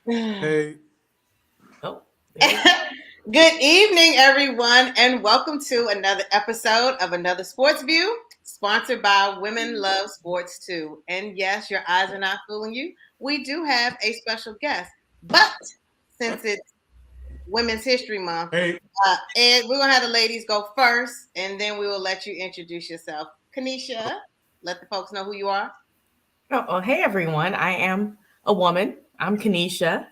Hey, Oh, there we go. Good evening, everyone, and welcome to another episode of Another Sports View, sponsored by Women Love Sports Too. And yes, your eyes are not fooling you. We do have a special guest, but since it's Women's History Month, hey, Ed, we're gonna have the ladies go first, and then we will let you introduce yourself. Kanisha, let the folks know who you are. Hey everyone. I am a woman. I'm Kanisha.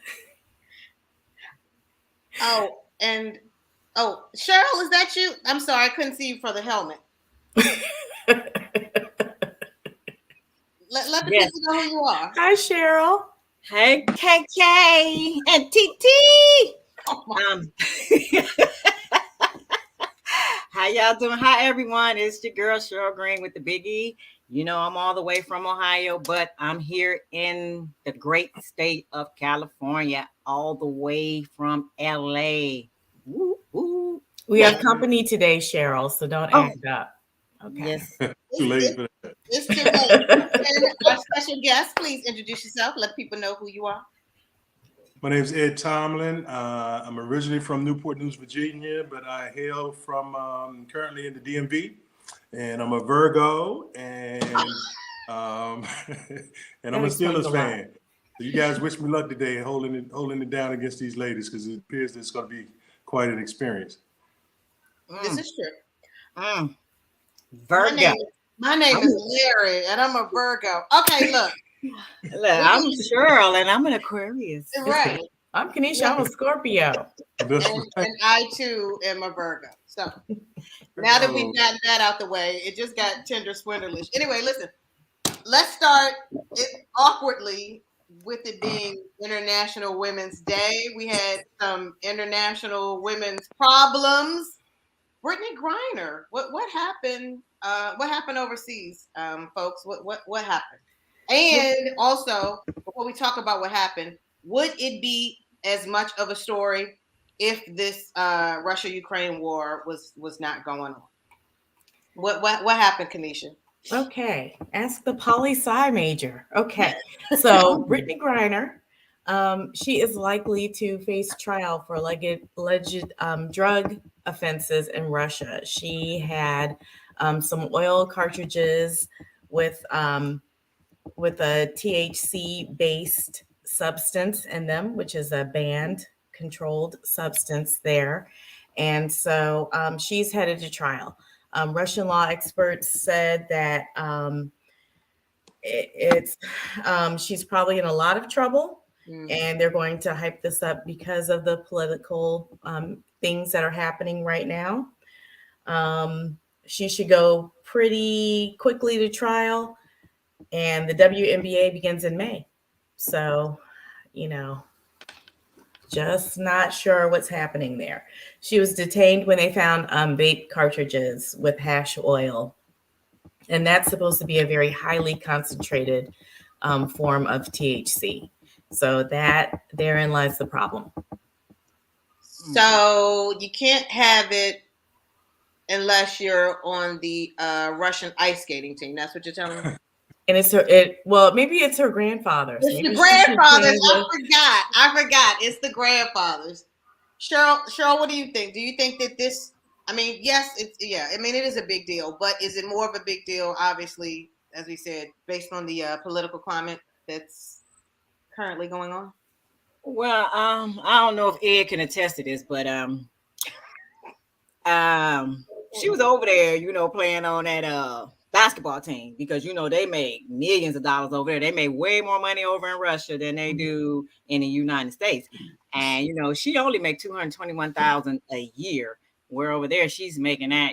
Oh, and Cheryl, is that you? I'm sorry, I couldn't see you for the helmet. Let the Yes. people know who you are. Hi, Cheryl. Hey, KK and TT. Um, how y'all doing? Hi, everyone. It's your girl Cheryl Green with the Big E. You know, I'm all the way from Ohio, but I'm here in the great state of California, all the way from LA. Woo, woo. We have company today, Cheryl, so don't Oh, act up. Okay. yes. too It's, late it's, for that. it's too late. And our special guest, please introduce yourself. Let people know who you are. My name is Ed Tomlin. I'm originally from Newport News, Virginia, but I hail from currently in the DMV, and I'm a Virgo, um, and I'm That a explains a Steelers lot. fan. So you guys wish me luck today, holding it down against these ladies because it appears that it's going to be quite an experience. This Mm, is true. mm. My Virgo. name my name I'm, is Larry, and I'm a Virgo. Okay, look, look, we're I'm gonna Cheryl, and I'm an Aquarius. right, I'm Kanisha. I'm a Scorpio. That's right. and I too am a Virgo. So now that we've Oh, gotten that out the way, it just got tender swindlish. Anyway, listen, let's start it awkwardly with it being International Women's Day. We had some international women's problems. Brittany Griner, what happened? What happened overseas, folks? What happened? And also, before we talk about what happened, would it be as much of a story if this Russia Ukraine war was not going on? What happened, Kanisha? Okay. Ask the poli sci major. Okay. So, Brittany Griner, she is likely to face trial for alleged drug offenses in Russia. She had some oil cartridges with a THC based substance in them, which is a banned controlled substance there. And so she's headed to trial. Russian law experts said that it's she's probably in a lot of trouble, and they're going to hype this up because of the political things that are happening right now. She should go pretty quickly to trial, and the WNBA begins in May. So, you know, just not sure what's happening there. She was detained when they found vape cartridges with hash oil, and that's supposed to be a very highly concentrated form of THC. So that therein lies the problem. So you can't have it unless you're on the Russian ice skating team. That's what you're telling me. And it's her. It well, maybe it's her grandfather's. It's the Maybe she should grandfathers. change I it. forgot. I forgot. It's the grandfathers. Cheryl, what do you think? Do you think that this? I mean, yes, it's yeah. I mean, it is a big deal, but is it more of a big deal? Obviously, as we said, based on the political climate that's currently going on. Well, I don't know if Ed can attest to this, but she was over there, playing on that basketball team because they make millions of dollars over there. They make way more money over in Russia than they do in the United States. And she only make 221,000 a year. Where over there she's making that,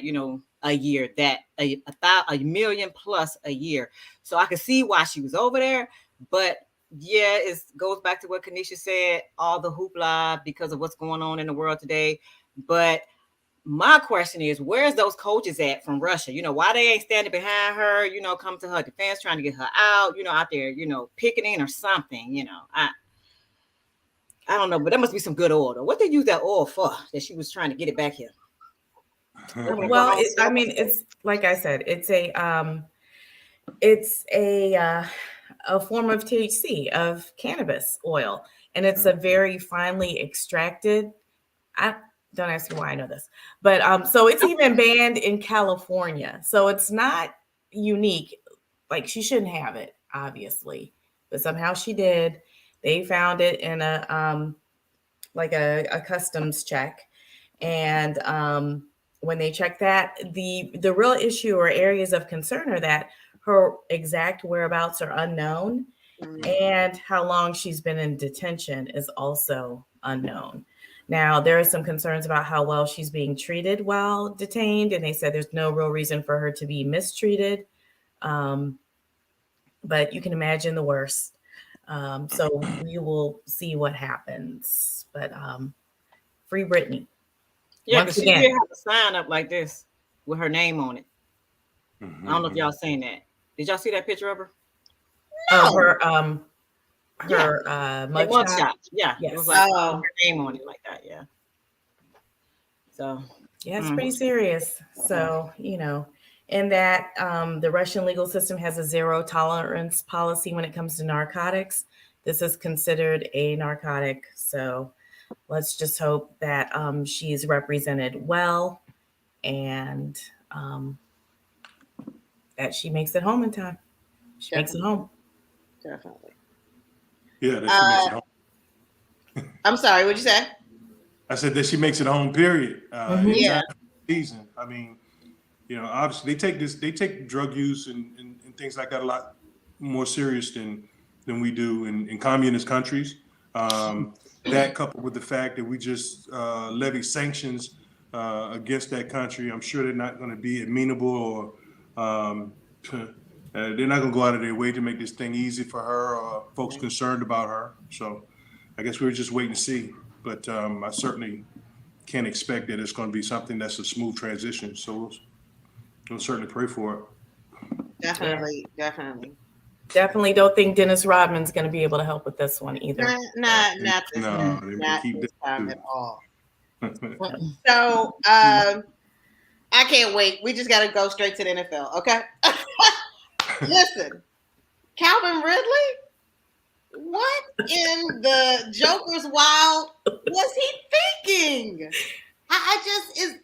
a year, that a million plus a year. So I could see why she was over there, but yeah, it goes back to what Kanisha said, all the hoopla because of what's going on in the world today. But my question is, where's those coaches at from Russia? Why they ain't standing behind her, come to her defense, trying to get her out, out there, picketing or something, I don't know, but there must be some good oil. What they use that oil for that she was trying to get it back here? Well, I mean, it's like I said, it's a a form of THC, of cannabis oil, and it's a very finely extracted. I don't ask me why I know this, but so it's even banned in California. So it's not unique. Like she shouldn't have it, obviously, but somehow she did. They found it in a like a customs check, and when they check that, the real issue or areas of concern are that her exact whereabouts are unknown, and how long she's been in detention is also unknown. Now, there are some concerns about how well she's being treated while detained, and they said there's no real reason for her to be mistreated. But you can imagine the worst. So we will see what happens. But free Britney. Yeah, Once because she again. did have a sign up like this with her name on it. Mhm. I don't know if y'all seen that. Did y'all see that picture of her? Oh, her Like mugshot. mugshot. Yeah. It Yes. was like Oh. her name on it like that. Yeah. So Yeah, it's pretty serious. So, in that the Russian legal system has a zero tolerance policy when it comes to narcotics. This is considered a narcotic. So let's just hope that she's represented well and that she makes it home in time. She makes it home. Definitely. Yeah, that she makes it home. I'm sorry, what'd you say? I said that she makes it home, period. Yeah. Season. I mean, obviously they take drug use and things like that a lot more serious than we do in communist countries. That coupled with the fact that we just levy sanctions against that country, I'm sure they're not going to be amenable or they're not going to go out of their way to make this thing easy for her or folks concerned about her. So I guess we're just waiting to see. But I certainly can't expect that it's going to be something that's a smooth transition. So we'll certainly pray for it. Definitely. Definitely don't think Dennis Rodman's going to be able to help with this one either. Not this No, time. they may Not keep this that time too. at all. So I can't wait. We just got to go straight to the NFL, okay? Listen, Calvin Ridley, what in the Joker's wild was he thinking? I just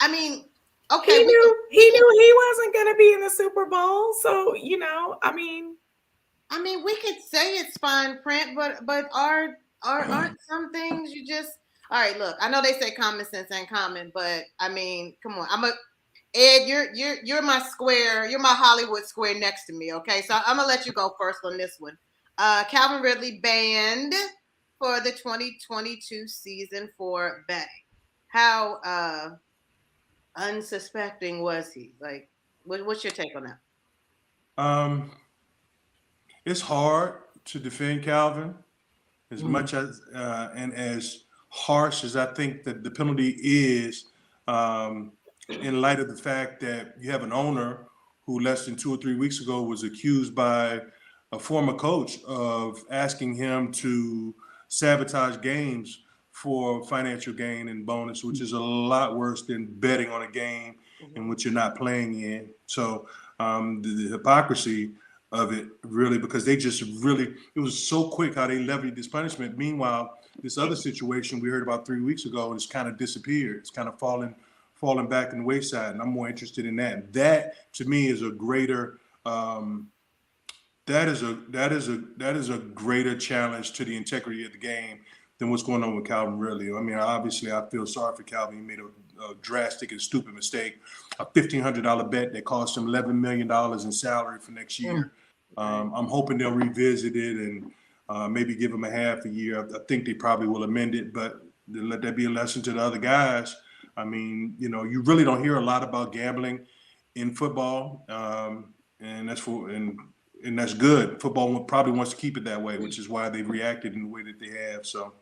I mean, okay. He knew he wasn't going to be in the Super Bowl, so I mean, we could say it's fine print, but aren't some things you just all right? Look, I know they say common sense ain't common, but I mean, come on. Ed, you're my square. You're my Hollywood square next to me. Okay, so I'm gonna let you go first on this one. Calvin Ridley banned for the 2022 season for betting. How unsuspecting was he? Like, what's your take on that? It's hard to defend Calvin as much as and as harsh as I think that the penalty is. In light of the fact that you have an owner who less than 2 or 3 weeks ago was accused by a former coach of asking him to sabotage games for financial gain and bonus, which is a lot worse than betting on a game in which you're not playing in. So the hypocrisy of it really, because they just really, it was so quick how they levied this punishment. Meanwhile, this other situation we heard about 3 weeks ago has kind of disappeared. It's kind of fallen back in the wayside, and I'm more interested in that. That to me is a greater that is a greater challenge to the integrity of the game than what's going on with Calvin Ridley. I mean, obviously, I feel sorry for Calvin. He made a drastic and stupid mistake, a $1,500 bet that cost him $11 million in salary for next year. I'm hoping they'll revisit it and maybe give him a half a year. I think they probably will amend it, but let that be a lesson to the other guys. I mean, you really don't hear a lot about gambling in football, and that's good. Football probably wants to keep it that way, which is why they've reacted in the way that they have. So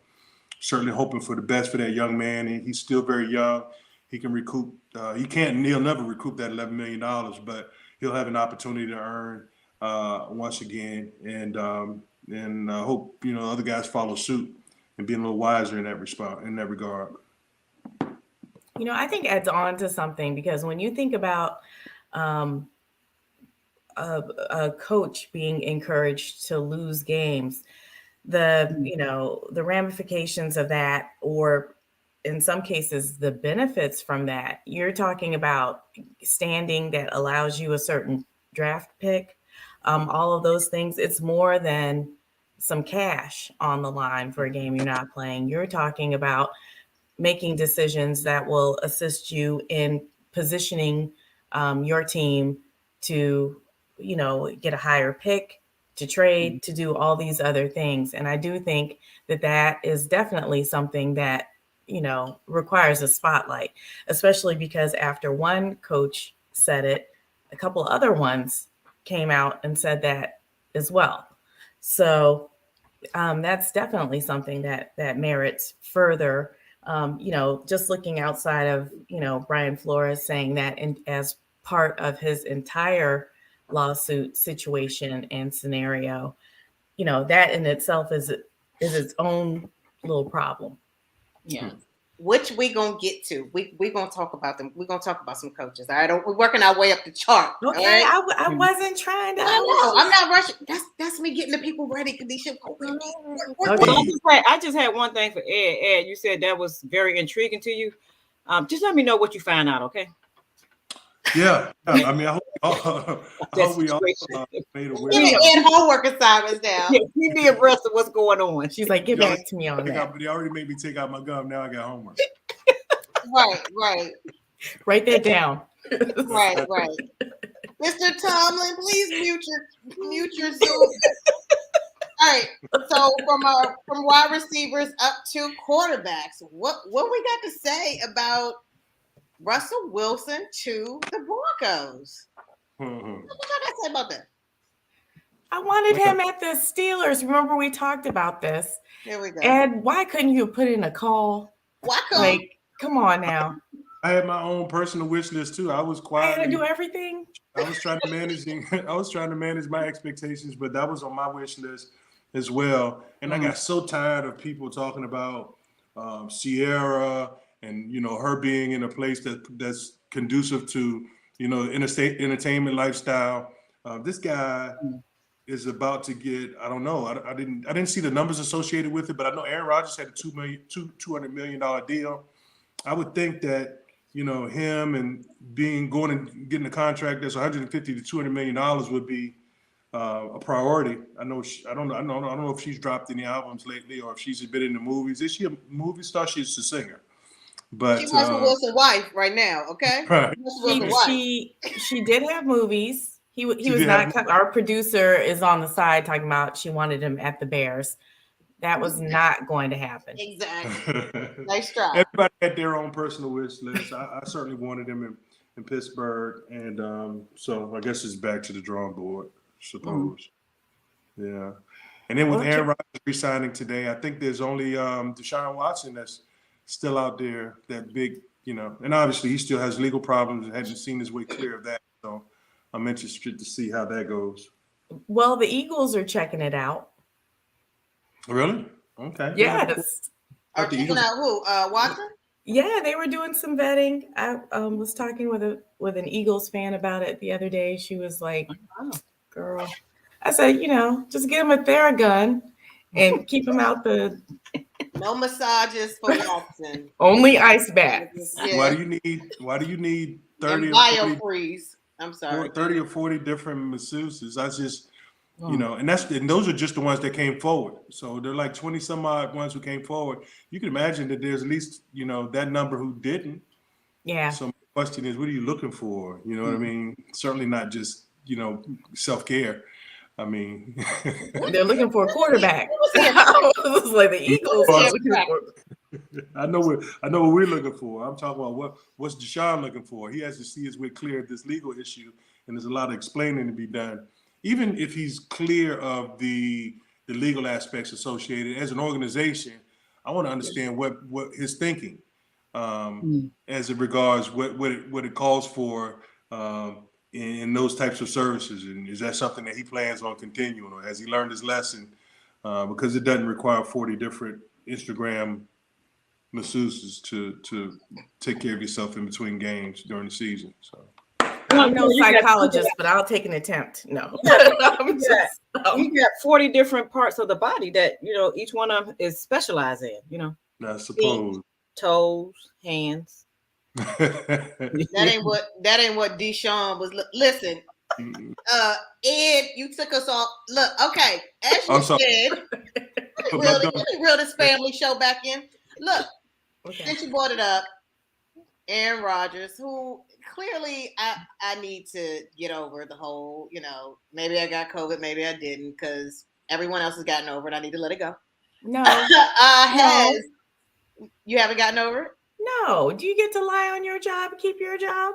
certainly hoping for the best for that young man. And he's still very young. He can recoup. He'll never recoup that $11 million, but he'll have an opportunity to earn once again. And hope other guys follow suit and be a little wiser in that regard. I think adds on to something, because when you think about a coach being encouraged to lose games, the ramifications of that, or in some cases the benefits from that. You're talking about standing that allows you a certain draft pick, all of those things. It's more than some cash on the line for a game you're not playing. You're talking about making decisions that will assist you in positioning your team to, get a higher pick, to trade, to do all these other things. And I do think that that is definitely something that, requires a spotlight, especially because after one coach said it, a couple other ones came out and said that as well. So that's definitely something that merits further. Just looking outside of, Brian Flores saying that as part of his entire lawsuit situation and scenario, that in itself is its own little problem. Yeah. Which we gonna get to. We gonna talk about them. We're gonna talk about some coaches. All right, we're working our way up the chart. Okay, right? I wasn't trying to. I'm not rushing. That's me getting the people ready. Kadisha. Okay. I just had one thing for Ed. Ed, you said that was very intriguing to you. Just let me know what you found out, okay? Yeah. I mean, I hope we all made aware. Give Ed homework assignments now. Yeah, keep me abreast of what's going on. She's like, get back to me on that. They already made me take out my gum. Now I got homework. Right. Write that down. Right. Mr. Tomlin, please mute your Zoom. All right. So from wide receivers up to quarterbacks, what we got to say about Russell Wilson to the Broncos? What you got to say about that? I wanted him at the Steelers. Remember we talked about this. Here we go. And why couldn't you put in a call? Why couldn't? Like, come on now. I had my own personal wish list too. I was I quiet. had to do everything. I was trying to manage my expectations, but that was on my wish list as well. And I got so tired of people talking about Sierra and her being in a place that's conducive to interstate entertainment lifestyle. This guy is about to get, I don't know, I didn't see the numbers associated with it, but I know Aaron Rodgers had a $200 million deal. I would think that him and going and getting a contract that's $150 to $200 million would be a priority. I don't know if she's dropped any albums lately or if she's been in the movies. Is she a movie star? She's a singer. But she's Russell Wilson's wife right now, okay? Right. She did have movies. He was not. Our producer is on the side talking about she wanted him at the Bears. That was not going to happen. Exactly. Nice try. Everybody had their own personal wish list. I certainly wanted him in Pittsburgh, and so I guess it's back to the drawing board, I suppose. Yeah. And then with Aaron Rodgers resigning today, I think there's only Deshaun Watson that's still out there, that big, and obviously he still has legal problems and hasn't seen his way clear of that. So I'm interested to see how that goes. Well, the Eagles are checking it out. Really? Okay. Yes. Are checking out who? Watson? Yeah, they were doing some vetting. I was talking with an Eagles fan about it the other day. She was like, "Girl," I said, just get him a Theragun and keep him out the. No massages for Watson. Only ice baths. Yeah. Why do you need 30 and or 40, BioFreeze? I'm sorry. 30 or 40 different masseuses? I just and those are just the ones that came forward. So they're like 20 some odd ones who came forward. You can imagine that there's at least, that number who didn't. Yeah. So my question is, what are you looking for? You know what I mean? Certainly not just, self-care. I mean, they're looking for a quarterback. It was like the Eagles. I know what we're looking for. I'm talking about what's Deshaun looking for. He has to see his way clear of this legal issue, and there's a lot of explaining to be done. Even if he's clear of the legal aspects associated as an organization, I want to understand what his thinking as it regards what it calls for in those types of services, and is that something that he plans on continuing, or has he learned his lesson? Because it doesn't require 40 different Instagram masseuses to take care of yourself in between games during the season. So I'm no You got- psychologist, but I'll take an attempt. No. I'm just, You got 40 different parts of the body that each one of them is specialized in. I suppose. Toes, hands. That ain't what Deshaun was. Listen, Ed, you took us all. Look, okay, as you said, let me reel this family show back in. Look, since you brought it up, Aaron Rodgers, who clearly I need to get over the whole, maybe I got COVID, maybe I didn't, because everyone else has gotten over it. I need to let it go. No. You haven't gotten over it? No. Do you get to lie on your job, keep your job?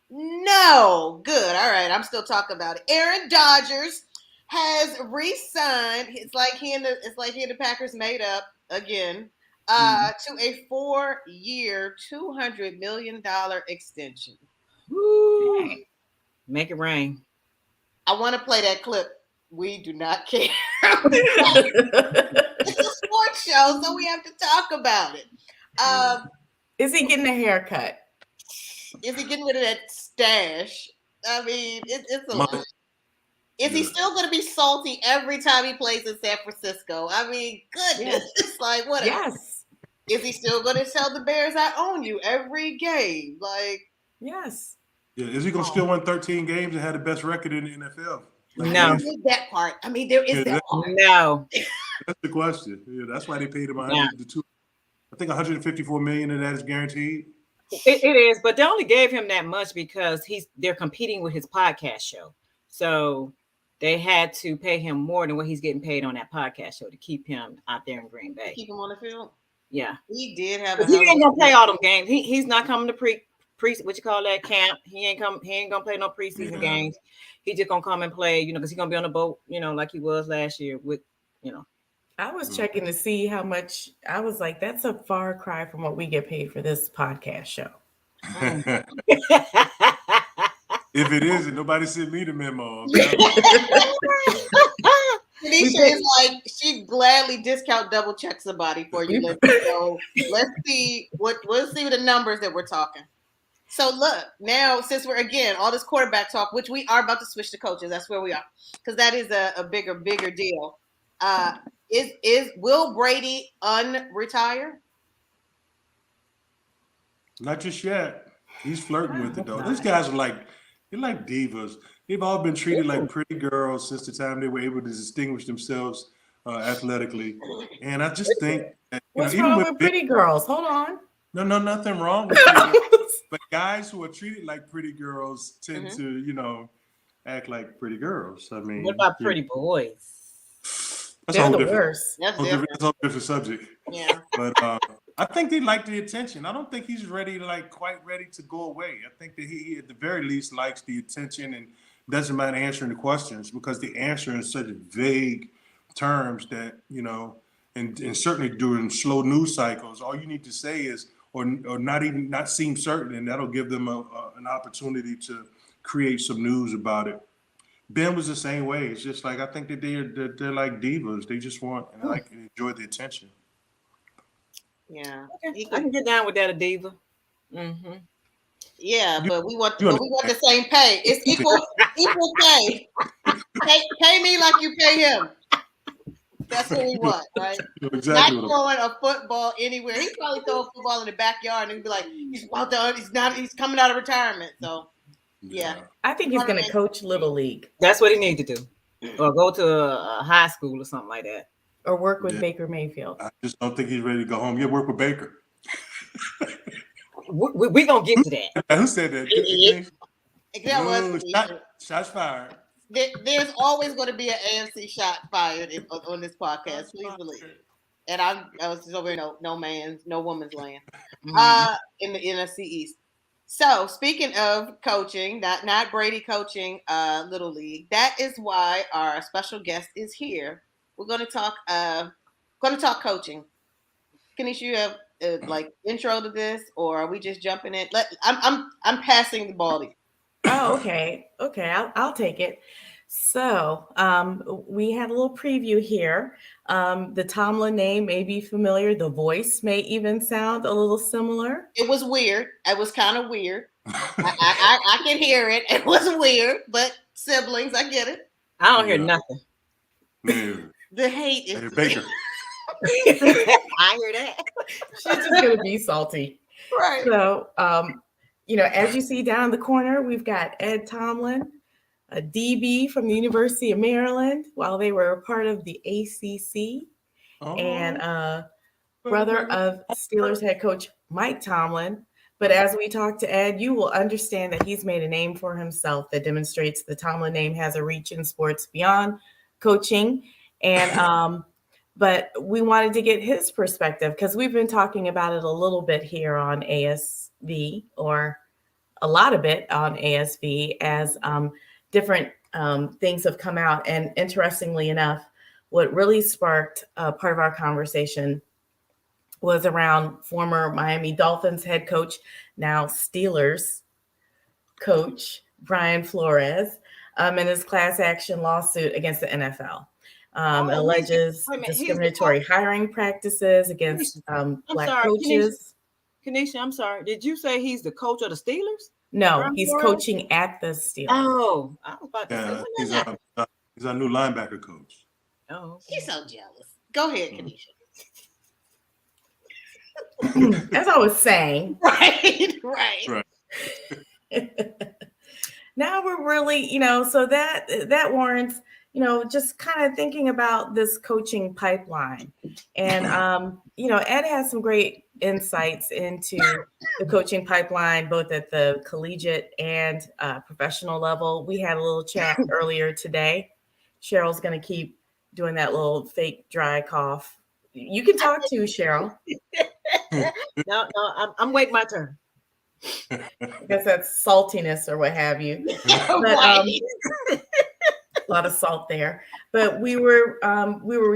No. Good. All right. I'm still talking about it. Aaron Rodgers has re-signed. It's like he and the Packers made up again to a 4-year, $200 million extension. Woo. Make it rain. I want to play that clip. We do not care. It's a sports show, so we have to talk about it. Is he getting a haircut? Is he getting rid of that stash? I mean, it's a lot. Is he still going to be salty every time he plays in San Francisco? I mean, goodness. It's like, what? Yes. Is he still going to tell the Bears, I own you every game? Like, yes. Yeah, is he going to still win 13 games and have the best record in the NFL? No. That part. I mean, there is that part. No. That's the question. Yeah, that's why they paid him I think $154 million of that is guaranteed. It is, but they only gave him that much because they're competing with his podcast show. So they had to pay him more than what he's getting paid on that podcast show to keep him out there in Green Bay. Keep him on the field? Yeah. He did have he ain't gonna play all them games. He's not coming to pre what you call that camp. He ain't gonna play no preseason games. He just gonna come and play, because he's gonna be on the boat, like he was last year with, I was checking to see how much. I was like, that's a far cry from what we get paid for this podcast show. If it isn't, nobody sent me the memo. Tanisha is like, she'd gladly discount double check somebody for you. So let's see what the numbers that we're talking. So look, now since we're again all this quarterback talk, which we are about to switch to coaches, that's where we are, because that is a bigger deal. Will Brady unretire? Not just yet. He's flirting with it though. These guys are they're like divas. They've all been treated like pretty girls since the time they were able to distinguish themselves athletically. And I just think that, what's wrong with pretty girls? Hold on. No, nothing wrong with it. But guys who are treated like pretty girls tend to, act like pretty girls. I mean, what about pretty boys? They're the worst. That's a different subject. Yeah. But I think they like the attention. I don't think he's quite ready to go away. I think that he at the very least likes the attention and doesn't mind answering the questions, because the answer in such vague terms that, and certainly during slow news cycles, all you need to say is, or not seem certain, and that'll give them an opportunity to create some news about it. Ben was the same way. It's just like, I think that they're like divas. They just want and enjoy the attention. Yeah, okay. I can get down with that, a diva. Mm-hmm. Yeah, but we want the same pay. It's equal pay. Pay me like you pay him. That's what we want, right? Exactly. Not throwing a football anywhere. He's probably throwing a football in the backyard and he'd be like, he's coming out of retirement. So yeah. I think he's gonna coach Little League. That's what he needs to do. Or go to a high school or something like that. Or work with Baker Mayfield. I just don't think he's ready to go home. Yeah, work with Baker. We're gonna get to that. Who said that? Shots fired. There's always going to be an AMC shot fired on this podcast. Please believe it. And I was just over no woman's land in the NFC East. So speaking of coaching, not Brady coaching Little League, that is why our special guest is here. We're going to talk coaching. Kanisha, you have intro to this, or are we just jumping in? I'm passing the ball to you. Oh, okay. I'll take it. So we had a little preview here. The Tomlin name may be familiar. The voice may even sound a little similar. It was weird. It was kind of weird. I can hear it. It was weird, but siblings, I get it. I don't hear Yeah. nothing. Yeah. The hate is Hey, Baker. I hear that. She's just gonna be salty. right. So, as you see down in the corner, we've got Ed Tomlin, a DB from the University of Maryland, while they were a part of the ACC, Oh, and brother of Steelers head coach Mike Tomlin. But as we talk to Ed, you will understand that he's made a name for himself that demonstrates the Tomlin name has a reach in sports beyond coaching. And but we wanted to get his perspective because we've been talking about it a little bit here on ASV, or a lot of it on ASV, as different things have come out. And interestingly enough, what really sparked part of our conversation was around former Miami Dolphins head coach, now Steelers coach, Brian Flores, and his class action lawsuit against the NFL. Alleges wait a minute, he's the discriminatory hiring practices against Black sorry, coaches. Kanisha, I'm sorry. Did you say he's the coach of the Steelers? No, Brian he's Flores? coaching at the Steelers. Oh, I was about to say, yeah. when He's that our new linebacker coach. happened? Oh, She's so jealous. Go ahead, Kanisha. As I was saying, Right. now we're really, so that warrants, just kind of thinking about this coaching pipeline. And, Ed has some great insights into the coaching pipeline, both at the collegiate and professional level. We had a little chat earlier today. Cheryl's going to keep doing that little fake dry cough. You can talk to Cheryl. No, I'm waiting my turn. I guess that's saltiness or what have you. But, Right. a lot of salt there. But we were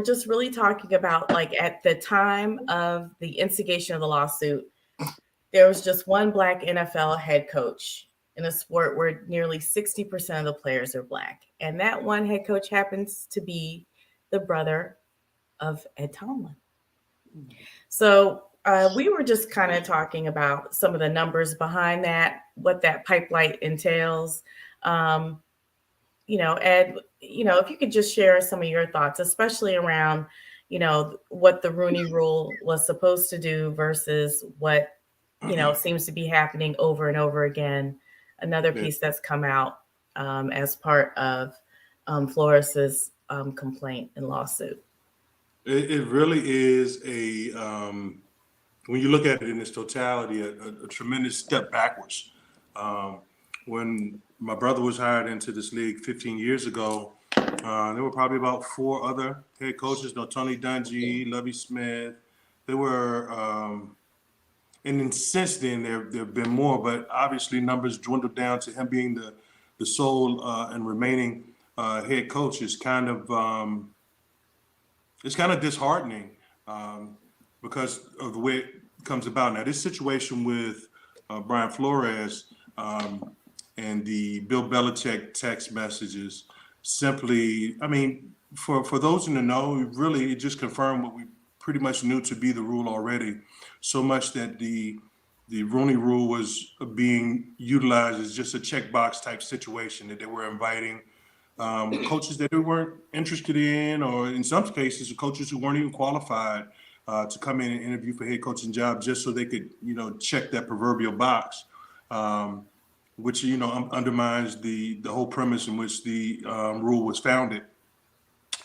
just really talking about, like, at the time of the instigation of the lawsuit, there was just one Black NFL head coach in a sport where nearly 60% of the players are Black. And that one head coach happens to be the brother of Ed Tomlin. So we were just kind of talking about some of the numbers behind that, what that pipeline entails. Ed, if you could just share some of your thoughts, especially around, what the Rooney Rule was supposed to do versus what, seems to be happening over and over again. Another piece that's come out as part of Flores's complaint and lawsuit. It really is when you look at it in its totality, a tremendous step backwards. When my brother was hired into this league 15 years ago, there were probably about 4 other head coaches, Tony Dungy, Lovie Smith. There were, and then since then there have been more, but obviously numbers dwindled down to him being the sole and remaining head coach. Is kind of it's kind of disheartening because of the way it comes about. Now, this situation with Brian Flores and the Bill Belichick text messages simply, for those in the know, really it just confirmed what we pretty much knew to be the rule already. So much that the Rooney Rule was being utilized as just a checkbox type situation, that they were inviting coaches that they weren't interested in, or in some cases, coaches who weren't even qualified to come in and interview for head coaching jobs just so they could, check that proverbial box, which, undermines the whole premise in which the rule was founded.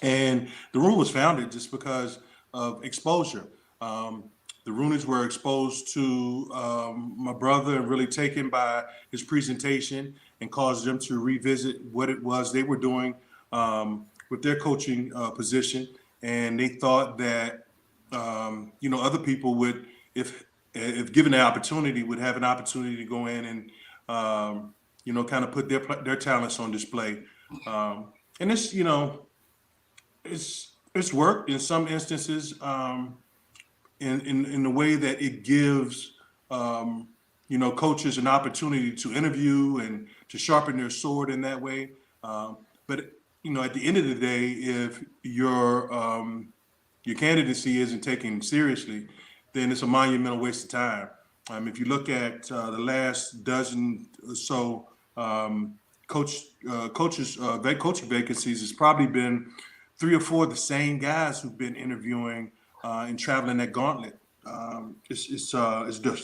And the rule was founded just because of exposure. The Rooneys were exposed to my brother and really taken by his presentation and caused them to revisit what it was they were doing with their coaching position. And they thought that, other people would, if given the opportunity, would have an opportunity to go in and, kind of put their talents on display. And it's, it's worked in some instances in the way that it gives, coaches an opportunity to interview and to sharpen their sword in that way. But at the end of the day, if your candidacy isn't taken seriously, then it's a monumental waste of time. If you look at the last dozen or so coaching vacancies, it's probably been 3 or 4 of the same guys who've been interviewing and traveling that gauntlet. It's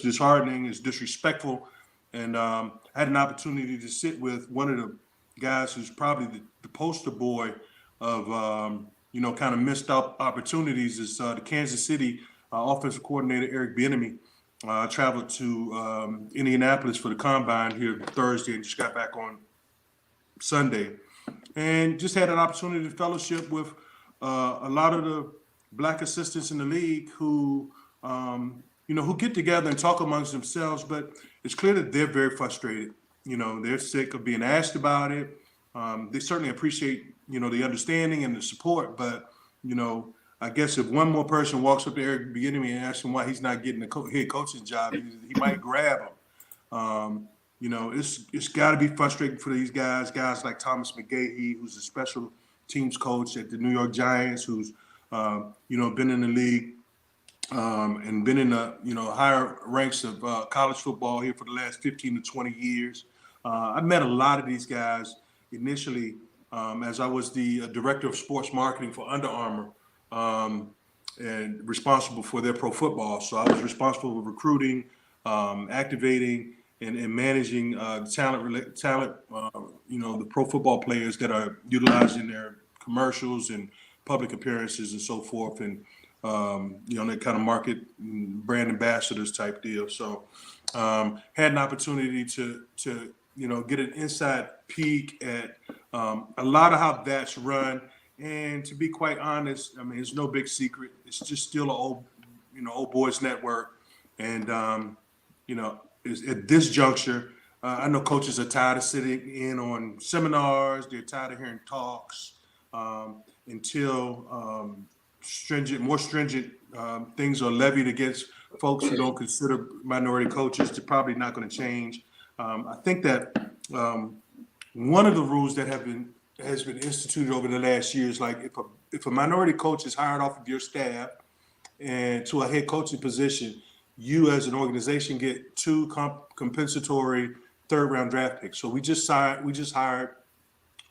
disheartening, it's disrespectful, and I had an opportunity to sit with one of the guys who's probably the poster boy of kind of missed up opportunities. Is the Kansas City offensive coordinator Eric Bieniemy. I traveled to Indianapolis for the combine here Thursday and just got back on Sunday, and just had an opportunity to fellowship with a lot of the black assistants in the league who who get together and talk amongst themselves. But it's clear that they're very frustrated. They're sick of being asked about it. They certainly appreciate the understanding and the support, but I guess if one more person walks up to Eric Bieniemy and asks him why he's not getting a head coaching job, he might grab him. It's got to be frustrating for these guys like Thomas McGahee, who's a special teams coach at the New York Giants, who's been in the league and been in the higher ranks of college football here for the last 15 to 20 years. I met a lot of these guys initially as I was the director of sports marketing for Under Armour. And responsible for their pro football. So I was responsible for recruiting, activating, and managing talent. The pro football players that are utilized in their commercials and public appearances and so forth, and that kind of market brand ambassadors type deal. So had an opportunity to get an inside peek at a lot of how that's run. And to be quite honest, I mean, it's no big secret. It's just still an old boys network. And, at this juncture, I know coaches are tired of sitting in on seminars. They're tired of hearing talks until more stringent things are levied against folks who don't consider minority coaches. They're probably not going to change. I think that one of the rules that has been instituted over the last year is like if a minority coach is hired off of your staff and to a head coaching position, you as an organization get 2 compensatory third-round draft picks. So we just hired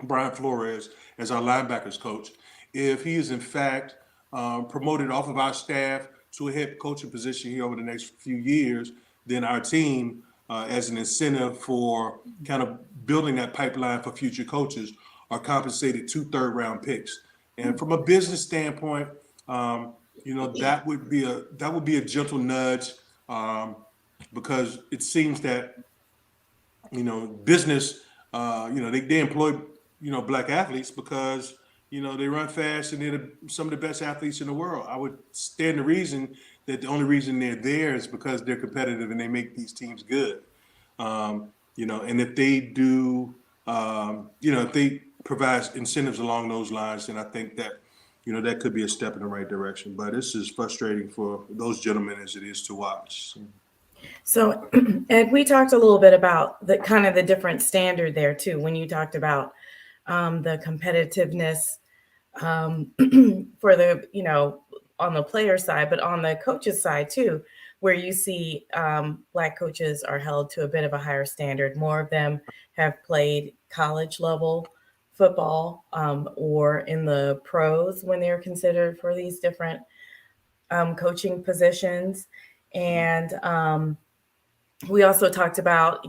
Brian Flores as our linebackers coach. If he is in fact promoted off of our staff to a head coaching position here over the next few years, then our team, as an incentive for kind of building that pipeline for future coaches, are compensated 2 third-round picks. And from a business standpoint, that would be a gentle nudge because it seems that business they employ black athletes because they run fast and they're some of the best athletes in the world. I would stand to reason that the only reason they're there is because they're competitive and they make these teams good. And if they do, if they provide incentives along those lines, then I think that that could be a step in the right direction. But this is frustrating for those gentlemen as it is to watch. So, Ed, we talked a little bit about the kind of the different standard there too, when you talked about the competitiveness for the, on the player side, but on the coaches side too, where you see Black coaches are held to a bit of a higher standard. More of them have played college level football or in the pros when they're considered for these different coaching positions. And we also talked about,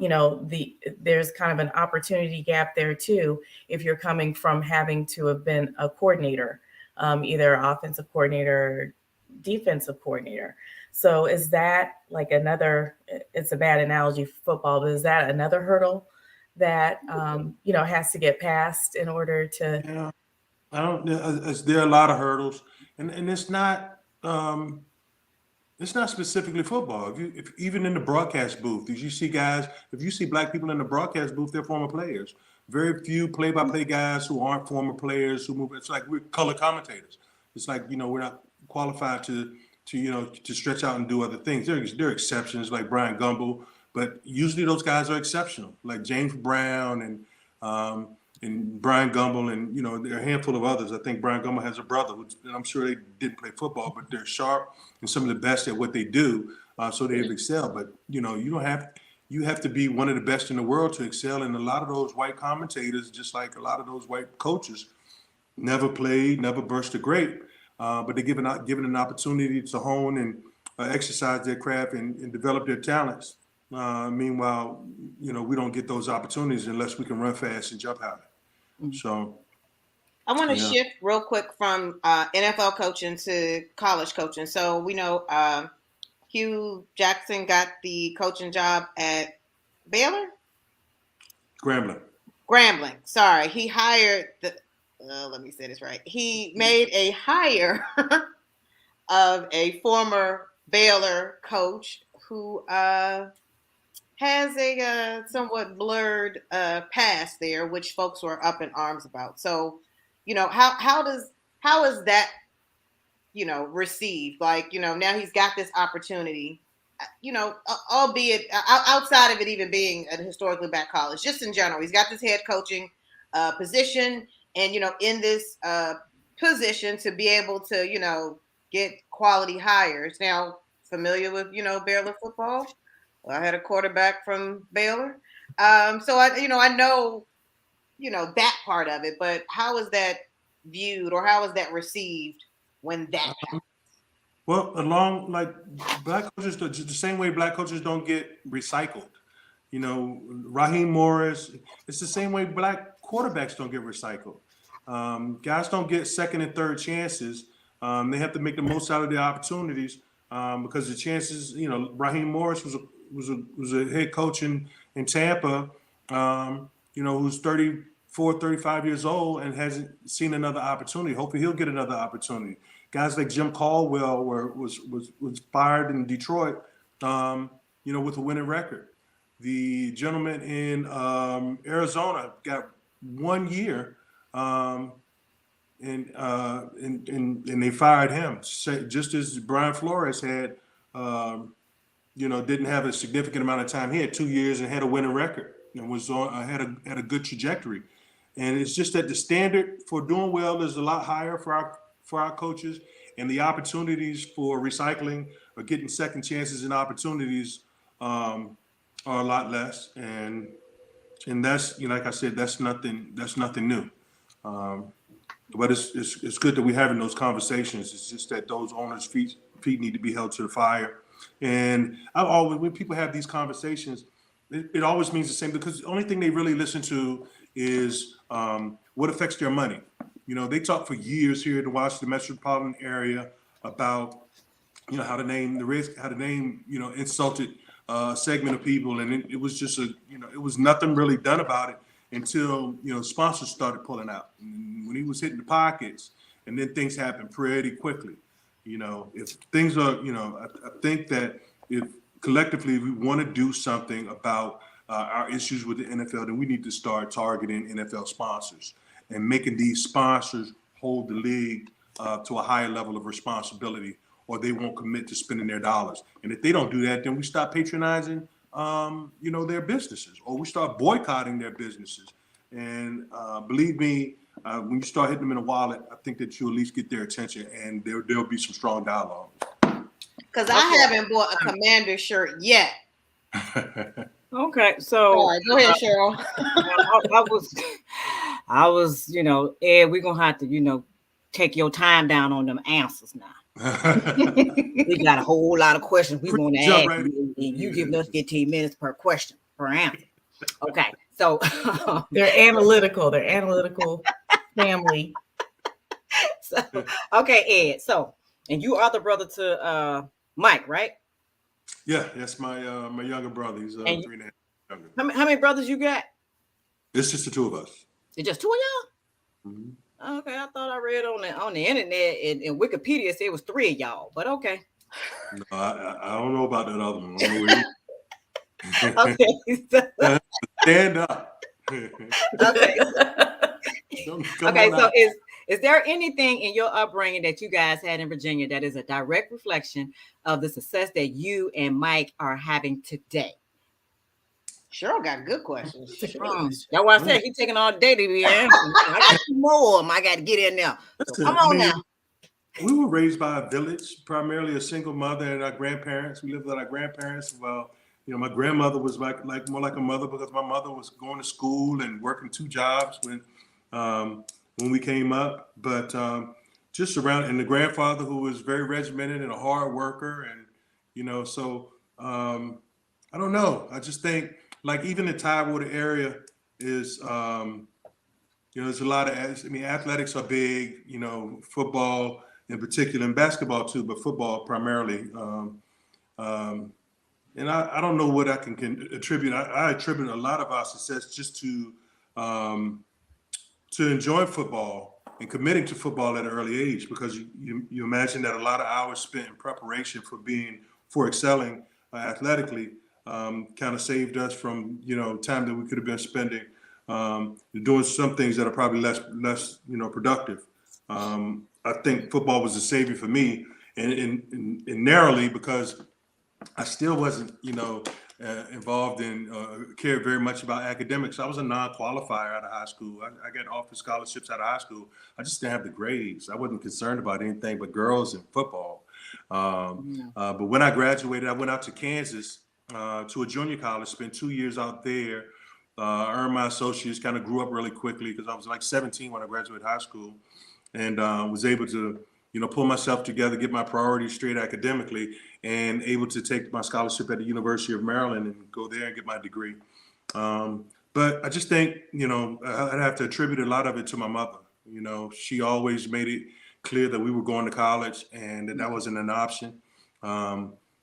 there's kind of an opportunity gap there too, if you're coming from having to have been a coordinator, either offensive coordinator or defensive coordinator. So is that like it's a bad analogy for football, but is that another hurdle that, has to get passed in order to? Yeah, there are a lot of hurdles, and it's not specifically football. If even in the broadcast booth, if you see Black people in the broadcast booth, they're former players. Very few play-by-play guys who aren't former players who move. It's like we're color commentators. It's like, we're not qualified to stretch out and do other things. There are exceptions like Brian Gumbel, but usually those guys are exceptional, like James Brown and Brian Gumbel, and there are a handful of others. I think Brian Gumbel has a brother, and I'm sure they didn't play football, but they're sharp and some of the best at what they do. so they've excelled. But you know, you have to be one of the best in the world to excel. And a lot of those white commentators, just like a lot of those white coaches, never played, never burst a grape, but they're given an opportunity to hone and exercise their craft and develop their talents. Meanwhile, you know, we don't get those opportunities unless we can run fast and jump high. So I want to shift real quick from NFL coaching to college coaching. So we know Hugh Jackson got the coaching job at Baylor? Grambling. Sorry. He hired let me say this right. He made a hire of a former Baylor coach who has a somewhat blurred past there, which folks were up in arms about. So, you know, how is that, you know, received? Like, you know, now he's got this opportunity, you know, albeit outside of it even being a historically black college, just in general, he's got this head coaching position, and, you know, in this position to be able to, you know, get quality hires. Now, familiar with, you know, Baylor football? Well, I had a quarterback from Baylor. So I know, you know, that part of it, but how is that viewed, or how is that received when that happens? Well, along like black coaches, the same way black coaches don't get recycled. You know, Raheem Morris, it's the same way black quarterbacks don't get recycled. Guys don't get second and third chances. They have to make the most out of their opportunities because the chances, you know, Raheem Morris was a head coach in Tampa, you know, who's 34, 35 years old and hasn't seen another opportunity. Hopefully he'll get another opportunity. Guys like Jim Caldwell was fired in Detroit, you know, with a winning record. The gentleman in Arizona got 1 year, and they fired him. Just as Brian Flores had, you know, didn't have a significant amount of time. He had 2 years and had a winning record and was had a good trajectory. And it's just that the standard for doing well is a lot higher for our coaches, and the opportunities for recycling or getting second chances and opportunities are a lot less. And that's, you know, like I said, that's nothing new. But it's good that we're having those conversations. It's just that those owners' feet need to be held to the fire. And when people have these conversations, it always means the same, because the only thing they really listen to is what affects their money. You know, they talk for years here in the Washington metropolitan area about, you know, how to name the risk, how to name, you know, insulted segment of people. And it was just it was nothing really done about it until, you know, sponsors started pulling out. And when he was hitting the pockets, and then things happened pretty quickly. You know, if things are, you know, I think that if collectively we want to do something about our issues with the NFL, then we need to start targeting NFL sponsors and making these sponsors hold the league to a higher level of responsibility, or they won't commit to spending their dollars. And if they don't do that, then we stop patronizing, you know, their businesses, or we start boycotting their businesses. And believe me, when you start hitting them in the wallet, I think that you'll at least get their attention, and there'll be some strong dialogue. Because I haven't bought a Commander shirt yet. Okay, so go ahead, Cheryl. I was, you know, Ed, we're gonna have to, you know, take your time down on them answers now. We got a whole lot of questions we want to ask you, and you giving us 15 minutes per question, per answer. Okay, so they're analytical family. So, okay, Ed. So, and you are the brother to Mike, right? Yeah, that's my younger brother. He's 3.5 younger. How many brothers you got? It's just the two of us. It's just two of y'all? Mm-hmm. Okay, I thought I read on the internet and Wikipedia said it was 3 of y'all, but okay. No, I don't know about that other one. I don't know Okay. So, stand up. Okay. Okay, so is there anything in your upbringing that you guys had in Virginia that is a direct reflection of the success that you and Mike are having today? Cheryl got good questions. That's why I said he's taking all day to be answering. I got 2 more. I got to get in there. So come on now. We were raised by a village, primarily a single mother and our grandparents. We lived with our grandparents. Well, my grandmother was like more like a mother because my mother was going to school and working 2 jobs when we came up. But just around, and the grandfather who was very regimented and a hard worker, and so I don't know. I just think like even the Tidewater area is. There's a lot of, athletics are big, football in particular, and basketball too, but football primarily. And I don't know what I can attribute. I attribute a lot of our success just to enjoying football and committing to football at an early age, because you imagine that a lot of hours spent in preparation for excelling athletically kind of saved us from, time that we could have been spending doing some things that are probably less productive. I think football was a savior for me, and narrowly because I still wasn't involved in cared very much about academics. I was a non-qualifier out of high school. I got offered scholarships out of high school. I just didn't have the grades. I wasn't concerned about anything but girls and football. But when I graduated, I went out to Kansas to a junior college, spent 2 years out there. Earned my associates, kind of grew up really quickly because I was like 17 when I graduated high school, and was able to, pull myself together, get my priorities straight academically, and able to take my scholarship at the University of Maryland and go there and get my degree. But I just think, I'd have to attribute a lot of it to my mother. She always made it clear that we were going to college and that wasn't an option.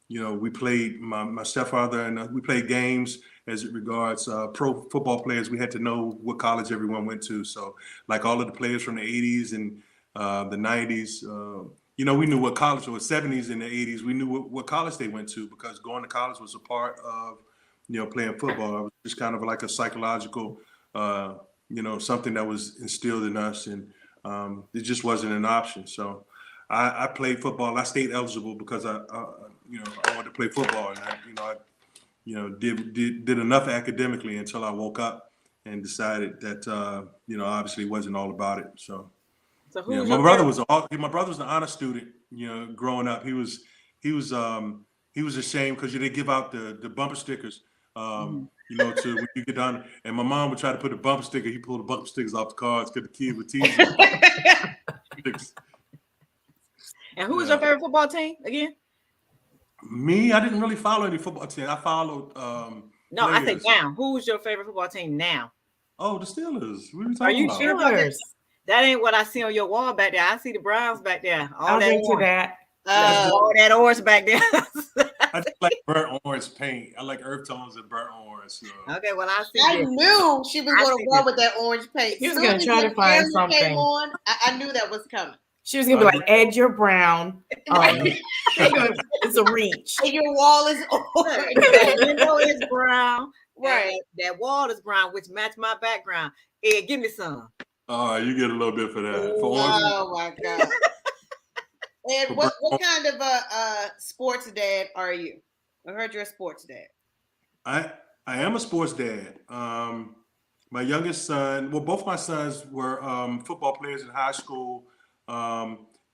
We played, my stepfather and we played games as it regards pro football players. We had to know what college everyone went to. So like all of the players from the 80s and the 90s, we knew what college, or 70s and the 80s, we knew what college they went to, because going to college was a part of, playing football. It was just kind of like a psychological, something that was instilled in us, and it just wasn't an option. So I played football. I stayed eligible because I wanted to play football, and I did enough academically until I woke up and decided that obviously wasn't all about it. So my brother was an honor student. Growing up, he was ashamed because they give out the bumper stickers. To when you get done, and my mom would try to put a bumper sticker. He pulled the bumper stickers off the cards because the kid would tease him. And who was your favorite football team again? Me, I didn't really follow any football team. I followed. No, players. I say now. Who's your favorite football team now? Oh, the Steelers. What are you Are talking you about? sure about that? That ain't what I see on your wall back there. I see the Browns back there. I'll into that. All that orange back there. I just like burnt orange paint. I like earth tones and burnt orange. So. Okay, well I see. I knew she was going to go with that orange paint. She was going to try to find something. I knew that was coming. She was gonna be like, Ed, you're brown. It's a reach. And your wall is orange. The window is brown. Right. That wall is brown, which match my background. Ed, give me some. All right, you get a little bit for that. Oh my God. Ed, what kind of sports dad are you? I heard you're a sports dad. I am a sports dad. My youngest son, both my sons were football players in high school.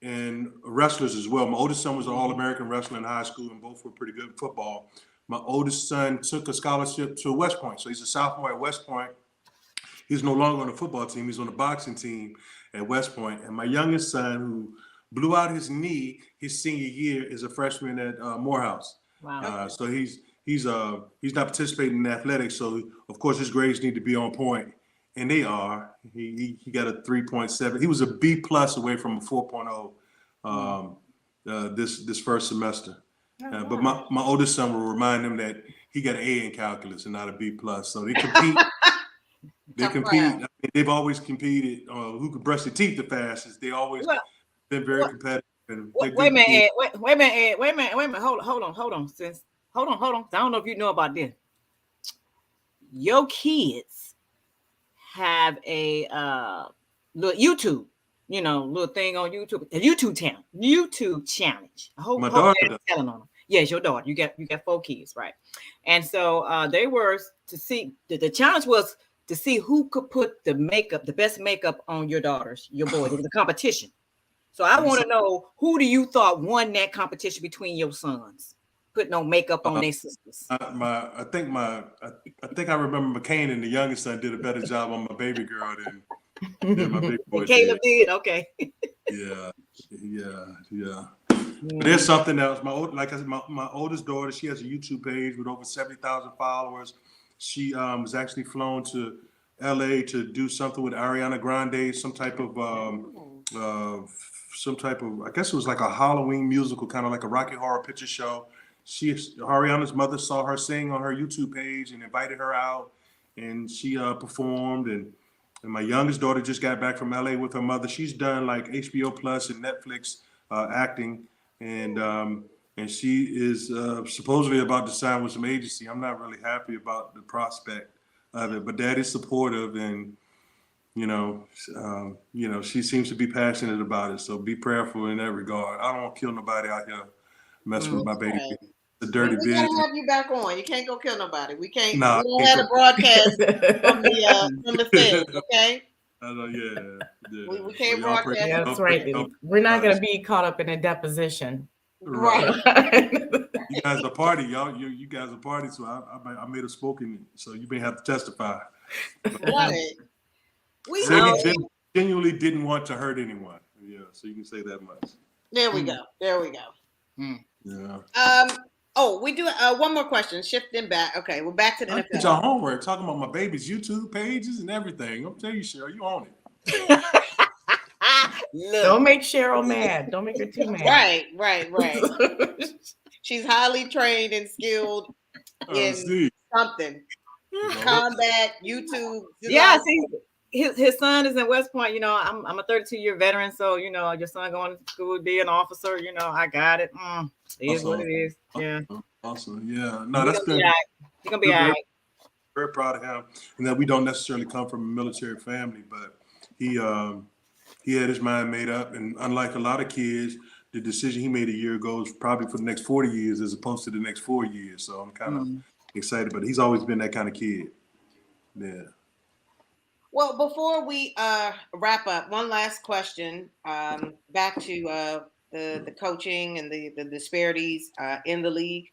And wrestlers as well. My oldest son was an All-American wrestler in high school, and both were pretty good at football. My oldest son took a scholarship to West Point, so he's a sophomore at West Point. He's no longer on the football team; he's on the boxing team at West Point. And my youngest son, who blew out his knee his senior year, is a freshman at Morehouse. Wow. So he's not participating in athletics, so of course his grades need to be on point. And they are. He got a 3.7. He was a B plus away from a 4.0 this first semester. But my oldest son will remind him that he got an A in calculus and not a B plus. So they compete. I mean, they've always competed. Who could brush their teeth the fastest? They always been very competitive. And wait a minute, Ed. Wait a minute. Hold on. Hold on. I don't know if you know about this. Your kids have a little YouTube, little thing on YouTube, a YouTube challenge. I hope my daughter telling on them. Yes, your daughter. You got 4 kids, right? And so they were to see the challenge was to see who could put the best makeup on your boys. It was a competition. So I want to know, who do you thought won that competition between your sons? Putting on makeup on their sisters. I think I remember McCain and the youngest son did a better job on my baby girl than my big boy Caleb did. Okay. Yeah. But there's something else. Like I said, my oldest daughter, she has a YouTube page with over 70,000 followers. She was actually flown to LA to do something with Ariana Grande, some type of I guess it was like a Halloween musical, kind of like a Rocky Horror Picture Show. Ariana's mother saw her sing on her YouTube page and invited her out, and she performed. And my youngest daughter just got back from LA with her mother. She's done like HBO Plus and Netflix acting, and she is supposedly about to sign with some agency. I'm not really happy about the prospect of it, but Daddy's supportive, and she seems to be passionate about it. So be prayerful in that regard. I don't want to kill nobody out here messing with my baby. It's a dirty we business. gotta have you back on. You can't go kill nobody. We can't. Nah, we don't have a broadcast from the set. Okay. I know, yeah. We can't Y'all broadcast. Yeah, that's right. We're not going to be caught up in a deposition. Right. You guys are party, y'all. You guys are party, so I made a spoken, so you may have to testify. Right. We Genuinely didn't want to hurt anyone. Yeah, so you can say that much. There we go. Yeah. We do one more question. Shifting back. Okay, we're back to the I did NFL. your homework, talking about my baby's YouTube pages and everything. I'm telling you, Cheryl, you own it. Don't make Cheryl mad. Don't make her too mad. Right. She's highly trained and skilled in something. Combat, YouTube. Yeah, see, his son is in West Point. I'm a 32-year veteran, so your son going to school, be an officer. I got it. It is what it is. Yeah. Awesome. Yeah. No, that's good. He's gonna be all right. Very proud of him, and that we don't necessarily come from a military family, but he had his mind made up, and unlike a lot of kids, the decision he made a year ago is probably for the next 40 years as opposed to the next 4 years. So I'm kind of excited, but he's always been that kind of kid. Yeah. Well, before we wrap up, one last question. Back to the coaching and the disparities in the league.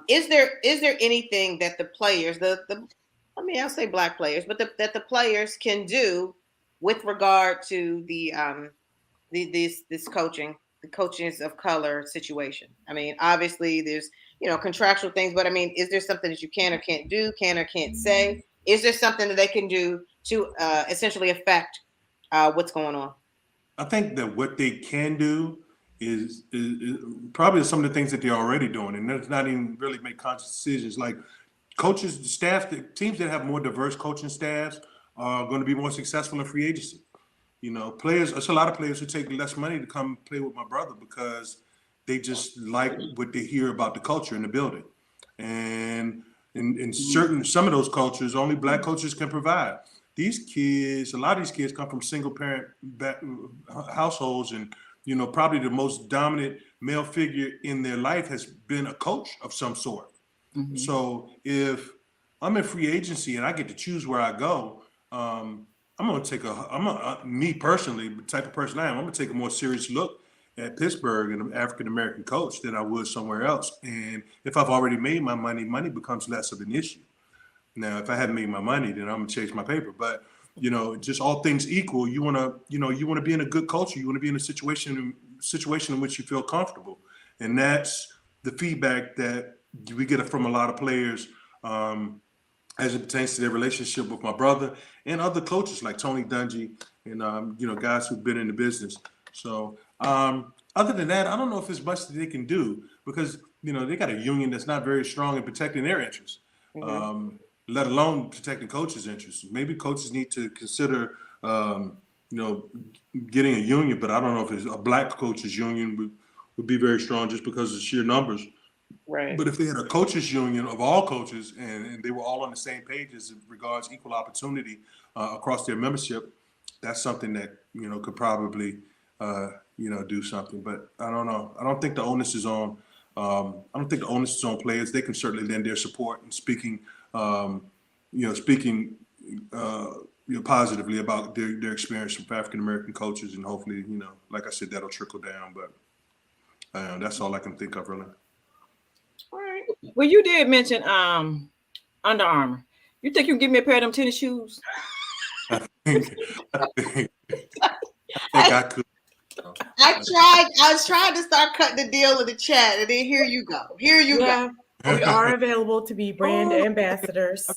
Is there anything that the players, I'll say black players, but that the players can do with regard to this coaching, the coaches of color situation? I mean, obviously there's contractual things, but I mean, is there something that you can or can't do, can or can't say? Is there something that they can do to essentially affect what's going on? I think that what they can do is probably some of the things that they're already doing, and that's not even really make conscious decisions. Like coaches, the teams that have more diverse coaching staffs are going to be more successful in free agency. Players, there's a lot of players who take less money to come play with my brother because they just like what they hear about the culture in the building. And in some of those cultures, only black coaches can provide. A lot of these kids come from single parent households, and probably the most dominant male figure in their life has been a coach of some sort. Mm-hmm. So if I'm in free agency and I get to choose where I go, me personally, the type of person I am, I'm gonna take a more serious look at Pittsburgh and an African-American coach than I would somewhere else. And if I've already made my money becomes less of an issue. Now, if I hadn't made my money, then I'm gonna chase my paper. But just all things equal, you wanna be in a good culture. You wanna be in a situation in which you feel comfortable, and that's the feedback that we get from a lot of players as it pertains to their relationship with my brother and other coaches like Tony Dungy and guys who've been in the business. So other than that, I don't know if there's much that they can do because they got a union that's not very strong in protecting their interests. Mm-hmm. Let alone protecting coaches' interests. Maybe coaches need to consider, getting a union, but I don't know if it's a black coaches union would be very strong just because of sheer numbers. Right. But if they had a coaches union of all coaches and they were all on the same page as regards equal opportunity across their membership, that's something that could probably do something. But I don't know. I don't think the onus is on. I don't think the onus is on players. They can certainly lend their support and speaking positively about their experience from African American coaches, and hopefully, like I said, that'll trickle down. But that's all I can think of, really. All right. Well, you did mention Under Armour. You think you can give me a pair of them tennis shoes? I think I could. I was trying to start cutting the deal in the chat, and then here you go. Yeah, we are available to be brand ambassadors.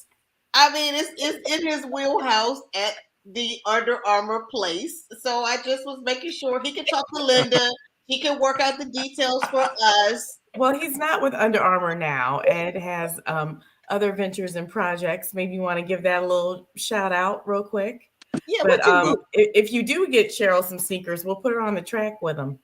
I mean, it's in his wheelhouse at the Under Armour place. So I just was making sure he could talk to Linda. He can work out the details for us. Well, he's not with Under Armour now. Ed has other ventures and projects. Maybe you want to give that a little shout out real quick. Yeah, But if you do get Cheryl some sneakers, we'll put her on the track with them.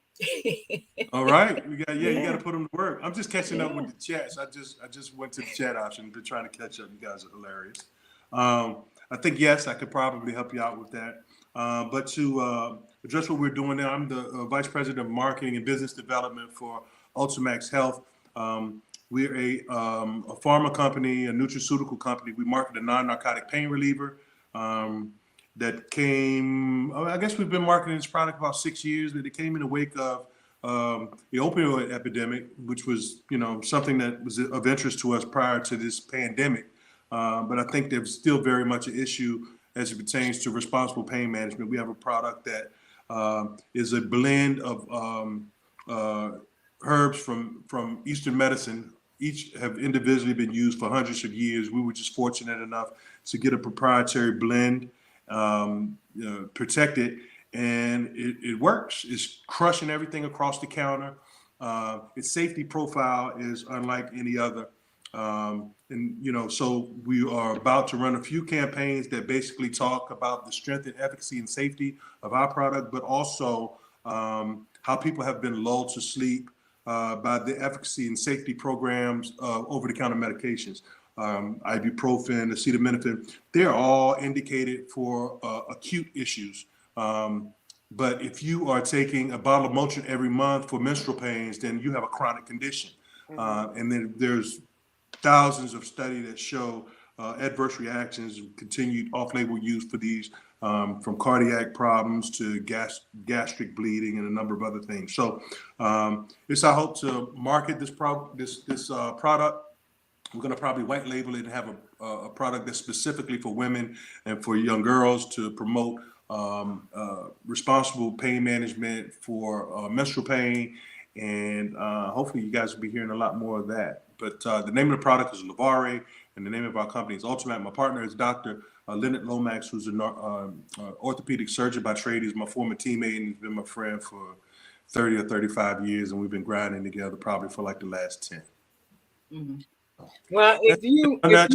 All right, you got to put them to work. I'm just catching up with the chats. I just went to the chat option, been trying to catch up. You guys are hilarious. I think yes, I could probably help you out with that. But to address what we're doing now, I'm the Vice President of Marketing and Business Development for Ultimax Health. We're a pharma company, a nutraceutical company. We market a non-narcotic pain reliever that came, I guess we've been marketing this product about 6 years, but it came in the wake of the opioid epidemic, which was, something that was of interest to us prior to this pandemic. But I think there's still very much an issue as it pertains to responsible pain management. We have a product that is a blend of herbs from Eastern medicine. Each have individually been used for hundreds of years. We were just fortunate enough to get a proprietary blend protected, and it works. It's crushing everything across the counter. Its safety profile is unlike any other. So we are about to run a few campaigns that basically talk about the strength and efficacy and safety of our product, but also how people have been lulled to sleep by the efficacy and safety programs of over-the-counter medications. Ibuprofen, acetaminophen, they're all indicated for acute issues. But if you are taking a bottle of Motrin every month for menstrual pains, then you have a chronic condition. And then there's thousands of studies that show adverse reactions, continued off-label use for these, from cardiac problems to gastric bleeding and a number of other things. So it's our hope to market this product. We're going to probably white label it and have a product that's specifically for women and for young girls to promote responsible pain management for menstrual pain. And hopefully you guys will be hearing a lot more of that. But the name of the product is Levare, and the name of our company is Ultimax. My partner is Dr. Leonard Lomax, who's an orthopedic surgeon by trade. He's my former teammate, and he's been my friend for 30 or 35 years, and we've been grinding together probably for like the last 10. Mm-hmm. Well, if you I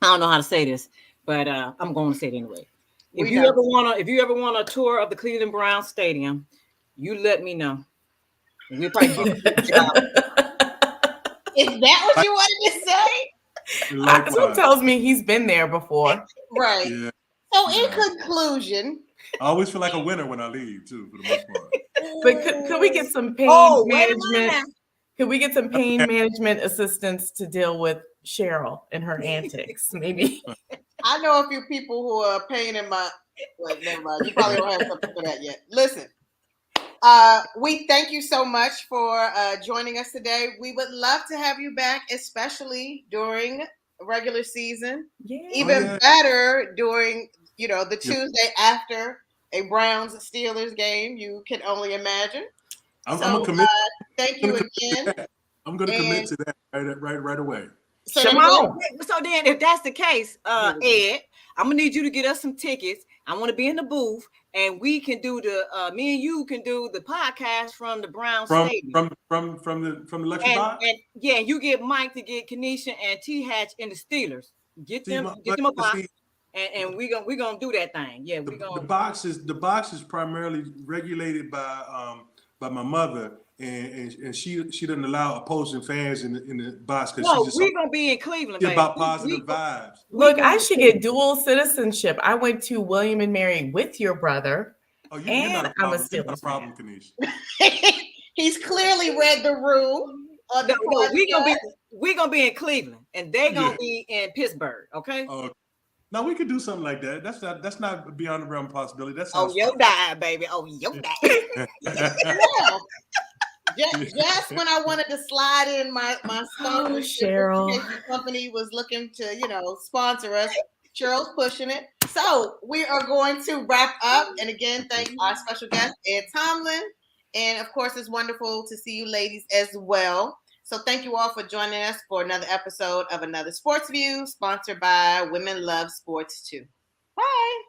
don't know how to say this, but I'm going to say it anyway. If you ever want a tour of the Cleveland Browns Stadium, you let me know. We'll probably Is that what you wanted to say? Someone tells me he's been there before. Right. Yeah. So in conclusion, I always feel like a winner when I leave too, for the most part. But could we get some pain management? Could we get some pain management assistance to deal with Cheryl and her antics? Maybe. I know a few people who are pain in my. Well, never mind. You probably don't have something for that yet. Listen, we thank you so much for joining us today. We would love to have you back, especially during regular season. Yeah. Even better during the Tuesday after a Browns Steelers game. You can only imagine. I'm gonna commit. Thank you again. I'm gonna commit to that right away. So then, if that's the case, Ed, I'm gonna need you to get us some tickets. I want to be in the booth, and we can do me and you can do the podcast from the Browns Stadium. From the luxury box. And you get Mike to get Kenesha and T Hatch in the Steelers. Get them a box, and we gonna do that thing. Yeah, the box is primarily regulated by my mother. And she doesn't allow opposing fans in the box because we're gonna be in Cleveland. About positive vibes. Look, I should get dual citizenship. I went to William and Mary with your brother. Oh, you're not a problem. You're not a problem, Kenesha. He's clearly read the room. on the No, podcast. we gonna be in Cleveland, and they gonna be in Pittsburgh. Okay. Now we could do something like that. That's not beyond the realm of possibility. That Oh, sounds your fun. die, baby. Oh, your die. Yeah. Just when I wanted to slide in my sponsorship, Cheryl. company was looking to sponsor us. Cheryl's pushing it. So we are going to wrap up. And again, thank our special guest, Ed Tomlin. And of course, it's wonderful to see you ladies as well. So thank you all for joining us for another episode of Another Sports View, sponsored by Women Love Sports Too. Bye.